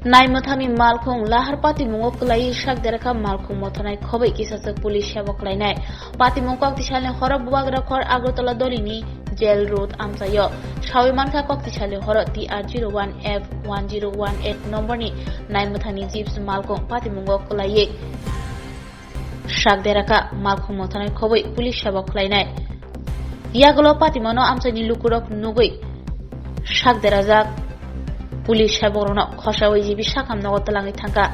नायमथामी मालखुं लाहार पातिमुंग क्लाइ शाक देरखा मालखुं मथनाय खबै किसासक पुलिस सेवा क्लाइनाय पातिमुंग कक्तिसालनि हर बुबाग रखर आगरतला दलिनि जेल रोड आमसायो सावै मानखा कक्तिसालनि हर TR01F1018 नम्बरनि नायमथानि जिप्स मालखुं पातिमुंग क्लाइ शाक देरखा मालखुं मथनाय खबै पुलिस सेवा क्लाइनाय यागलो पातिमनो आमसानि लुकुरक नुगै शाक देराजाक पुलिस सेबरनो खसावै जिबि साखाम नगद तलाङै थांगा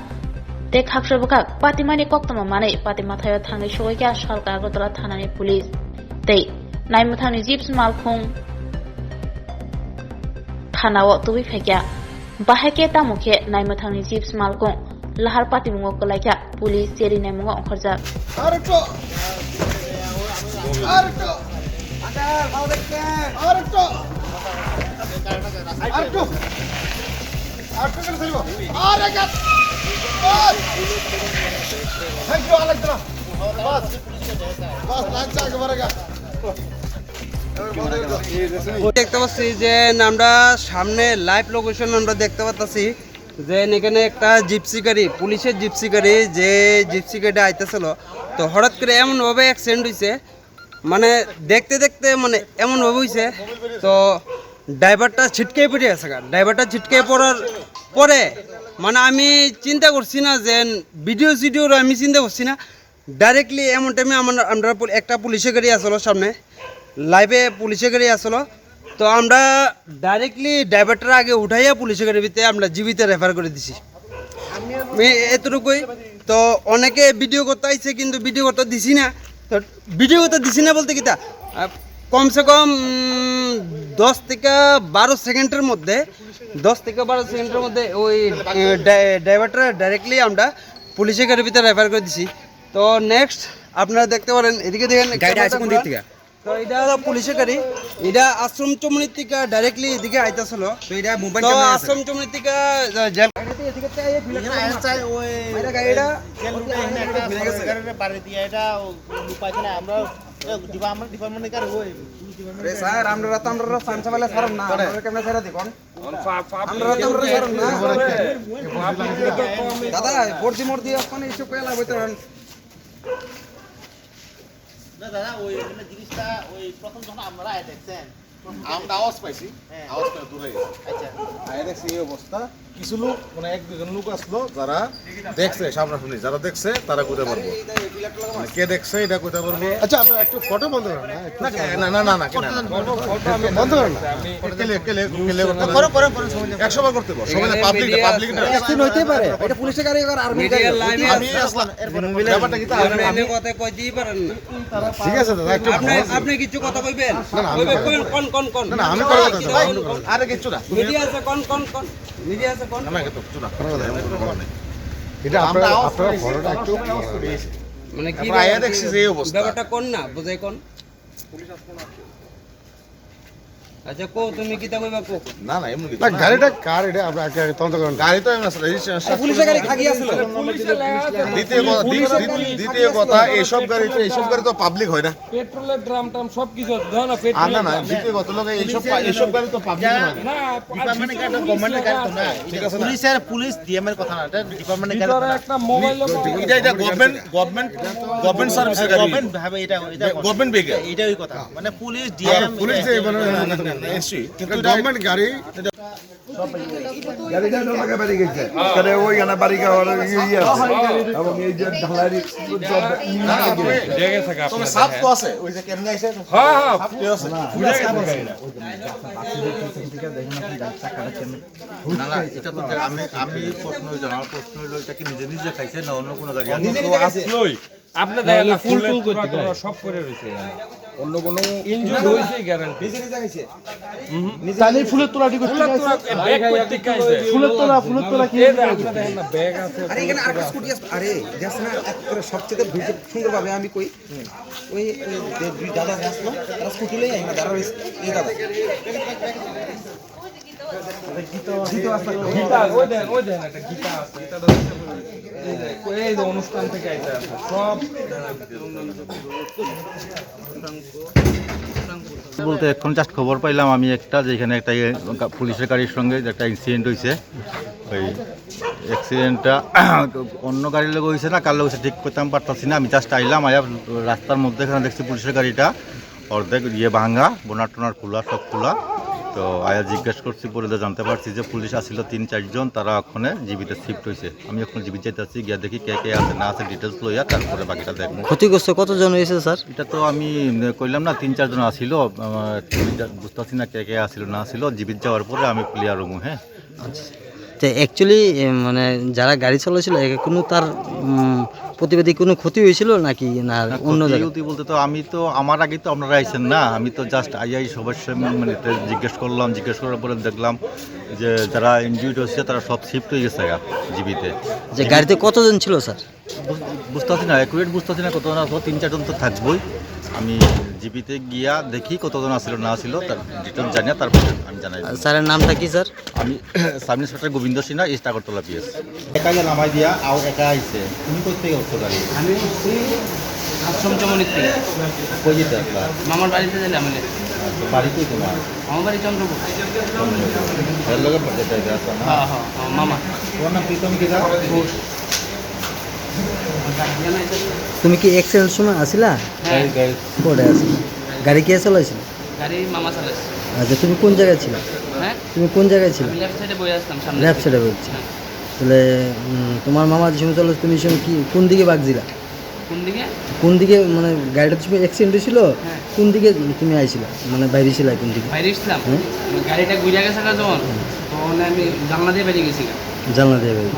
ते खाखसबका पातिमानि कक्तमा मानै पातिमाथायाव थाङै सगैका सालका आगरतला थानानि पुलिस तै नायमथानि जिप्स मालखुं थानाव तुबि फेक्या बाहायके तामुखे नायमथानि जिप्स मालखुं लाहार पातिमुंग कलाइका पुलिस जेरि नायमुंग अंखरजा आरटो आरटो आरटो आरटो आरटो कर सलिबो अरे गत थैंक यू अलग बस बस लांचा के बरेगा দেখতে পাচ্ছি যে আমরা সামনে লাইভ লোকেশন আমরা দেখতে পাচ্ছি যে এখানে একটা জিপসি গাড়ি পুলিশের জিপসি গাড়ি যে জিপসি গাড়ি আইতেছিল তো হঠাৎ করে এমনভাবে অ্যাক্সিডেন্ট হয়েছে মানে দেখতে দেখতে মানে এমনভাবে হয়েছে তো ড্রাইভারটা ছিটকে পড়ে গেছে ড্রাইভারটা ছিটকে পড়ার পরে মানে আমি চিন্তা করছি না যে ভিডিওর আমি চিন্তা করছি না ডাইরেক্টলি এমন টাইমে আমরা একটা পুলিশের গাড়ি আসলো সামনে লাইভে পুলিশের গাড়ি আসলো তো আমরা ডাইরেক্টলি ড্রাইভারটার আগে উঠাইয়া পুলিশের গাড়ির ভিতরে আমরা জীবিত রেফার করে দিছি আমি এতটুকুই তো অনেকে ভিডিও করতে আইছে কিন্তু ভিডিও করতে দিছি না তো ভিডিও করতে দিছি না বলতে কিতা কমসে কম 10 থেকে 12 সেকেন্ডের মধ্যে ওই ড্রাইভারটা ডাইরেক্টলি আমরা পুলিশের গাড়ির ভিতরে রেফার করে দিছি তো নেক্সট আপনারা দেখতে পারেন এদিকে দেখেন গাড়ি আছে কোন দিক থেকে তো এটা হলো পুলিশের গাড়ি এটা আশ্রম চমনি থেকে ডাইরেক্টলি এদিকে আইতাছিল তো এটা মোবাইল ক্যামেরা আছে আশ্রম চমনি থেকে জেল এদিকে চাই চাই ওই এটা গাড়িটা জেল রুটে এখানে একটা গাড়ির পারে দিয়ে এটা লুপাইছে না আমরা ডিপার্টমেন্টে কার ওই রে স্যার আমরা সানসাবালে ছাড়ম না আমরা ক্যামেরা ছাড়া দেখুন আমরা ছাড়ম না দাদা মর্দি এখন এইসব কইলা বইতে না দাদা ওই মানে জিনিসটা ওই প্রথম যখন আমরা আয় দেখছেন আমরা আওয়াজ পাইছি আওয়াজ করে দূরে গেছে আচ্ছা আয় দেখছি এই অবস্থা কিছু লোক মানে এক দুজন লোক আসলো যারা দেখছে সামনাসামনি যারা দেখছে তারা কইতে পারবো মানে কে দেখছে এটা কইতে পারবো अच्छा आप একটু ফটো বন্ধ করেন না না না না ফটো আমি বন্ধ করেন কেলে করতে করুন 100 বার করতে বল সবাই পাবলিক অ্যাকশন হইতে পারে এটা পুলিশের গাড়ি আর আর্মি গাড়ি আমি আসলাম এরপর ব্যাপারটা কি আপনি কথা কইতেই পারেন না ঠিক আছে দাদা একটু আপনি কিছু কথা কইবেন কোন না আমি কথা আরে কিছু না মিডিয়া আছে কোন মিডিয়া আছে কোন না কিছু না এটা আপনারা ফটোটা একটু মানে কি আয়া দেখছি যে অবস্থা ব্যাপারটা কোন না বুঝাই কোন পুলিশ আসছে না আচ্ছা কো তুমি কি তা কইবা কো না না এমন কিছু না গাড়িটা কার এটা আপনারা তদন্ত করেন গাড়ি তো এমন আসলে রেজিস্ট্রেশন পুলিশের গাড়ি খাগি আছিল দ্বিতীয় কথা এইসব গাড়ি তো পাবলিক হয় না পেট্রোলের ড্রাম টাম সবকিছু দাও না পেট্রোল না না দ্বিতীয় কথা লোক এইসব গাড়ি তো পাবলিক হয় না ডিপার্টমেন্টের গাড়ি গভর্নমেন্টের গাড়ি তো না ঠিক আছে না পুলিশ ডিএম এর কথা না এটা ডিপার্টমেন্টের গাড়ি ভিতরে একটা মোবাইল এটা গভর্নমেন্ট সার্ভিসের গাড়ি গভর্নমেন্ট ভাবে এটা গভর্নমেন্ট ভেহিকল এটা ওই কথা মানে পুলিশ ডিএম পুলিশ যে কিন্তু গভর্নমেন্ট গাড়ি গাড়িটা লোকে বাড়ি গেছে করে ওই গানা বাড়ি গাওয়ার ইয়ে এবং এই যে ঢালারি সব দেখে থাকে তবে আপনাদের সাপ তো আছে ওই যে কেমনে আইছে হ্যাঁ সাপটি আছে না না এটা তো আমি প্রশ্ন হলো এটা কি নিজে নিজে খাইছে না অন্য কোনো গাড়ি আসলোই আপনাদের না ফুল করতে সব করে রইছে অন্য কোনো ইনজুরি হইছে গ্যারান্টি তাহলে ফুলের তোলাটি করতে ব্যাগ করতে কাইছে ফুলের তোলা কি আপনাদের না ব্যাগ আছে আরে এখানে আরেকটা স্কুটি আছে আরে দেখছ না একবারে সবচেয়ে ভিডিও সুন্দরভাবে আমি কই ওই দুই দাদা আসলো তারা স্কুটি লই আইনা দাঁড়া রইছে এই দাদা গীতা ওই দেন একটা গীতা আছে এটা তো এই যে অনুষ্ঠান থেকে আইতে আছে সব বলতে এখন জাস্ট খবর পাইলাম আমি একটা যেখানে একটা পুলিশের গাড়ির সঙ্গে একটা ইনসিডেন্ট হয়েছে। ওই অ্যাক্সিডেন্টটা অন্য গাড়ির লোক হয়েছে না কার লোক হয়েছে ঠিক করতে আমি পারতাছি না। আমি জাস্ট আইলাম, আয়া রাস্তার মধ্যে এখানে দেখছি পুলিশের গাড়িটা অর্ধেক ভাঙা, বোনার টোনার খোলা, সব খোলা। তো আয়া জিজ্ঞেস করছি, পরে জানতে পারছি যে পুলিশ আসছিল 3-4 জন, তারা ওখানে জীবিতে শিফট হয়েছে। আমি এখন জীবিত যাইতেছি, গিয়া দেখি কে কে আছে না আছে ডিটেলস লইয়া তারপরে বাকিটা দেখবো। ক্ষতিগ্রস্ত কতজন হয়েছে স্যার? এটা তো আমি কইলাম না 3-4 জন আসিল, বুঝতেছি না কে কে আসিল না আসিল। জীবিত যাওয়ার পরে আমি ক্লিয়ার হবো। হ্যাঁ, তো অ্যাকচুয়ালি মানে যারা গাড়ি চালাচ্ছিল কোনো তার প্রতিবাদী কোনো ক্ষতি হয়েছিল নাকি না অন্য জায়গায়? ক্ষতি বলতে তো আমি তো আমার আগে তো আপনারা আইছেন না, আমি তো জাস্ট আইয়াই সবার সামনে মানে জিজ্ঞেস করলাম। জিজ্ঞেস করার পরে দেখলাম যে যারা ইনজিউর্ড হয়েছে তারা সব শিফট হয়ে গেছে জীবিতে। যে গাড়িতে কতজন ছিল স্যার? বুঝতেছি না, অ্যাকুরেট বুঝতেছি না কতজন আসলো, 3-4 জন তো থাকবোই। আমি জিবিতে গিয়া দেখি কতজন আসছিল না আসছিল, তার ডিটেলস জানিয়ে তারপরে আমি জানাই। স্যারের নামটা কি স্যার? আমি sub inspector Gobinda Sinha, east Agartala PS. একা নামাই দিয়া আর একা আইছে। তুমি কই থেকে উঠছো গাড়ি? আমি উঠছি আশ্রম চমনির থেকে। কই যেতে আসলা? মামার বাড়িতে গেলাম। বাড়ি কই তোমার? আমার বাড়ি চন্দ্রপুর। এর লগে যেতে আসলা না? হ্যাঁ হ্যাঁ মামা। তোমার নাম প্রীতম কিরা? তুমি কি অ্যাক্সিডেন্ট সময় আসিলা? হ্যাঁ কোথায় আসি? গাড়ি কে চালাইছিল? গাড়ি মামা চালাচ্ছে। আচ্ছা, তুমি কোন জায়গায় ছিল? হ্যাঁ তুমি কোন জায়গায় ছিল? আমি লেফট সাইডে বসে আসতাম সামনে। লেফট সাইডে বলছি। তাহলে তোমার মামা যে সময় চালাচ্ছে তুমি সময় কি কোন দিকে বাগছিলা? কোন দিকে? কোন দিকে মানে গাড়িটা তুমি অ্যাক্সিডেন্ট হয়েছিল কোন দিকে তুমি আইছিলা? মানে বাইরে ছিল কোন দিকে? বাইরে এসছিলাম। গাড়িটা ঘুরে গেছে না যখন, তখন আমি জানলা দিয়ে বেরিয়ে গেছিলাম। জানলা দিয়ে বাইরে।